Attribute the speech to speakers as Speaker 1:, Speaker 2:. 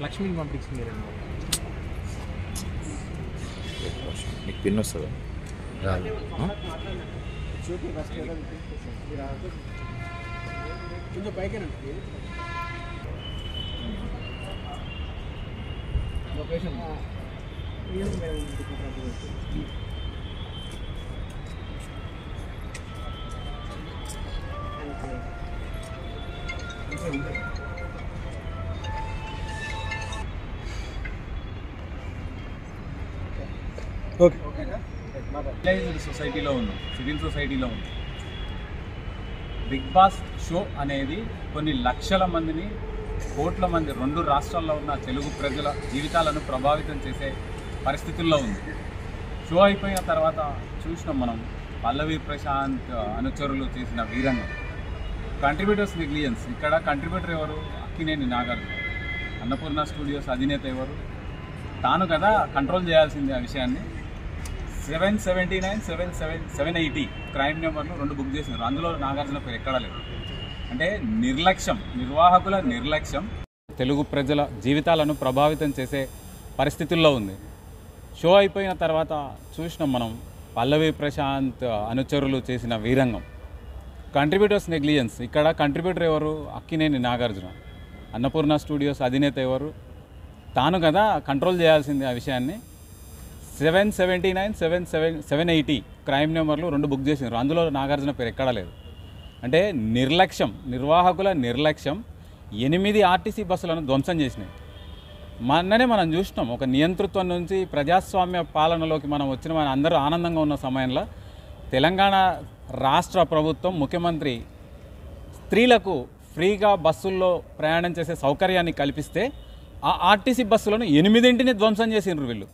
Speaker 1: లక్ష్మిని పంపించింది
Speaker 2: మీకు పిన్ వస్తుందా రాదు
Speaker 1: కొంచెం పైకేనండి లొకేషన్
Speaker 3: సొసైటీలో ఉన్నాం, సివిల్ సొసైటీలో ఉన్నాం. బిగ్ బాస్ షో అనేది కొన్ని లక్షల మందిని, కోట్ల మంది 2 రాష్ట్రాల్లో ఉన్న తెలుగు ప్రజల జీవితాలను ప్రభావితం చేసే పరిస్థితుల్లో ఉంది. షో అయిపోయిన తర్వాత చూసినాం మనం పల్లవి ప్రశాంత్ అనుచరులు చేసిన వీరంగం. Contributors negligence. ఇక్కడ కంట్రిబ్యూటర్ ఎవరు? అక్కినేని నాగార్జున. అన్నపూర్ణ స్టూడియోస్ అధినేత ఎవరు? తాను కదా కంట్రోల్ చేయాల్సింది ఆ విషయాన్ని. 779, 780 క్రైమ్ నెంబర్లు 2 బుక్ చేసినారు. అందులో నాగార్జున పేరు ఎక్కడా లేదు. అంటే నిర్లక్ష్యం, నిర్వాహకుల నిర్లక్ష్యం తెలుగు ప్రజల జీవితాలను ప్రభావితం చేసే పరిస్థితుల్లో ఉంది. షో అయిపోయిన తర్వాత చూసినాం మనం పల్లవి ప్రశాంత్ అనుచరులు చేసిన వీరంగం. Contributors negligence. ఇక్కడ కంట్రిబ్యూటర్ ఎవరు? అక్కినేని నాగార్జున. అన్నపూర్ణ స్టూడియోస్ అధినేత ఎవరు? తాను కదా కంట్రోల్ చేయాల్సింది ఆ విషయాన్ని. 779, 780 క్రైమ్ నెంబర్లు 2 బుక్ చేసినారు. అందులో నాగార్జున పేరు ఎక్కడా లేదు. అంటే నిర్లక్ష్యం, నిర్వాహకుల నిర్లక్ష్యం 8 ఆర్టీసీ బస్సులను ధ్వంసం చేసినాయి. మొన్ననే మనం చూసినాం, ఒక నియంతృత్వం నుంచి ప్రజాస్వామ్య పాలనలోకి మనం వచ్చిన మన అందరూ ఆనందంగా ఉన్న సమయంలో తెలంగాణ రాష్ట్ర ప్రభుత్వం ముఖ్యమంత్రి స్త్రీలకు ఫ్రీగా బస్సుల్లో ప్రయాణం చేసే సౌకర్యాన్ని కల్పిస్తే ఆ ఆర్టీసీ బస్సులను 8 ధ్వంసం చేసినారు వీళ్ళు.